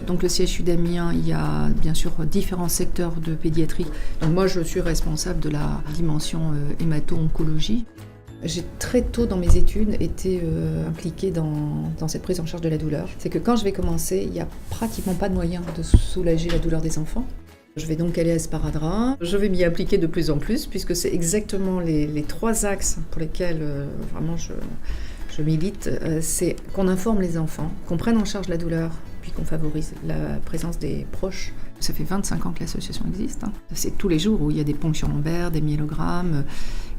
Donc le CHU d'Amiens, il y a bien sûr différents secteurs de pédiatrie. Donc moi je suis responsable de la dimension hémato-oncologie. J'ai très tôt dans mes études été impliquée dans cette prise en charge de la douleur. C'est que quand je vais commencer, il n'y a pratiquement pas de moyen de soulager la douleur des enfants. Je vais donc aller à Sparadrap. Je vais m'y impliquer de plus en plus puisque c'est exactement les 3 axes pour lesquels vraiment je milite. C'est qu'on informe les enfants, qu'on prenne en charge la douleur, puis qu'on favorise la présence des proches. Ça fait 25 ans que l'association existe. C'est tous les jours où il y a des ponctions lombaires, des myélogrammes,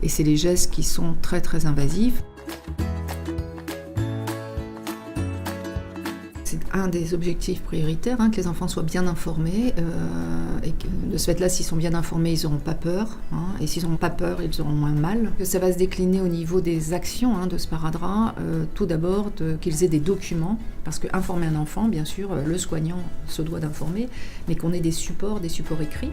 et c'est les gestes qui sont très très invasifs. C'est un des objectifs prioritaires, que les enfants soient bien informés et que de ce fait-là, s'ils sont bien informés, ils n'auront pas peur. Et s'ils n'auront pas peur, ils auront moins mal. Ça va se décliner au niveau des actions de Sparadrap. Tout d'abord, qu'ils aient des documents, parce qu'informer un enfant, bien sûr, le soignant se doit d'informer, mais qu'on ait des supports écrits.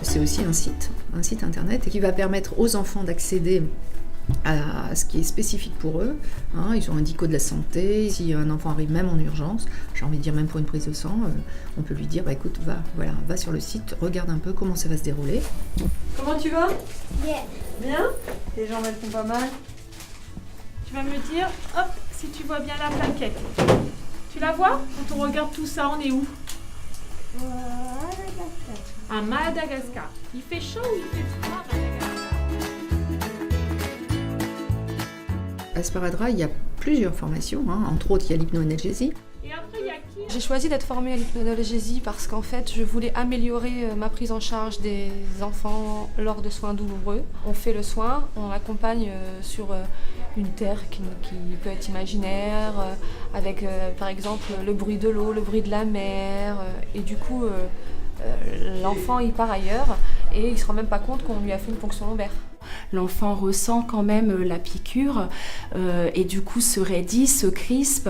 C'est aussi un site internet qui va permettre aux enfants d'accéder à ce qui est spécifique pour eux. Ils ont un dico de la santé. Si un enfant arrive même en urgence, j'ai envie de dire même pour une prise de sang, on peut lui dire écoute, va sur le site, regarde un peu comment ça va se dérouler. Comment tu vas? Bien. Bien? Tes jambes elles font pas mal? Tu vas me dire, hop, si tu vois bien la plaquette. Tu la vois? Quand on regarde tout ça, on est où? À Madagascar. Il fait chaud ou il fait froid à Madagascar? À Sparadrap, il y a plusieurs formations. Entre autres, il y a l'hypnoanalgésie. Et après, il y a qui? J'ai choisi d'être formée à l'hypnoanalgésie parce qu'en fait, je voulais améliorer ma prise en charge des enfants lors de soins douloureux. On fait le soin, on l'accompagne sur une terre qui peut être imaginaire, avec par exemple le bruit de l'eau, le bruit de la mer, et du coup, l'enfant il part ailleurs et il ne se rend même pas compte qu'on lui a fait une ponction lombaire. L'enfant ressent quand même la piqûre et du coup se raidit, se crispe.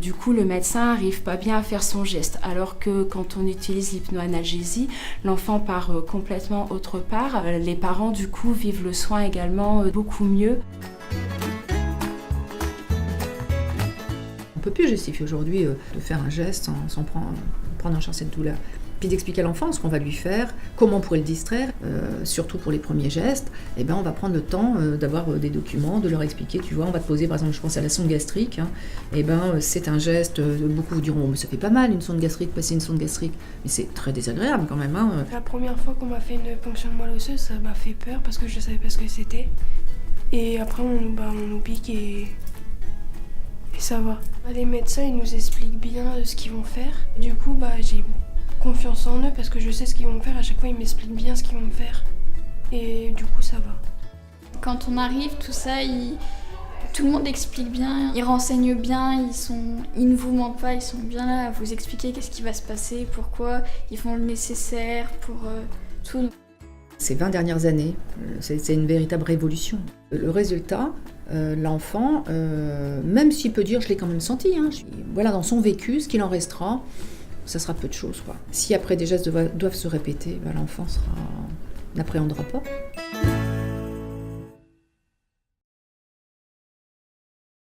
Du coup, le médecin n'arrive pas bien à faire son geste. Alors que quand on utilise l'hypnoanalgésie, l'enfant part complètement autre part. Les parents, du coup, vivent le soin également beaucoup mieux. On ne peut plus justifier aujourd'hui de faire un geste sans prendre en charge cette douleur. Puis d'expliquer à l'enfant ce qu'on va lui faire, comment on pourrait le distraire, surtout pour les premiers gestes. On va prendre le temps d'avoir des documents, de leur expliquer, tu vois, on va te poser, par exemple, je pense à la sonde gastrique. C'est un geste, beaucoup vous diront, mais ça fait pas mal une sonde gastrique, passer une sonde gastrique, mais c'est très désagréable quand même. La première fois qu'on m'a fait une ponction de moelle osseuse, ça m'a fait peur parce que je savais pas ce que c'était. Et après, on nous pique et ça va. Les médecins, ils nous expliquent bien ce qu'ils vont faire. Du coup, j'ai confiance en eux parce que je sais ce qu'ils vont me faire. À chaque fois, ils m'expliquent bien ce qu'ils vont me faire. Et du coup, ça va. Quand on arrive, tout ça, tout le monde explique bien, ils renseignent bien, ils ne vous mentent pas, ils sont bien là à vous expliquer qu'est-ce qui va se passer, pourquoi, ils font le nécessaire pour tout. Ces 20 dernières années, c'est une véritable révolution. Le résultat, l'enfant, même s'il peut dire je l'ai quand même senti, voilà, dans son vécu, ce qu'il en restera, ça sera peu de choses. Si après des gestes doivent se répéter, l'enfant n'appréhendera pas.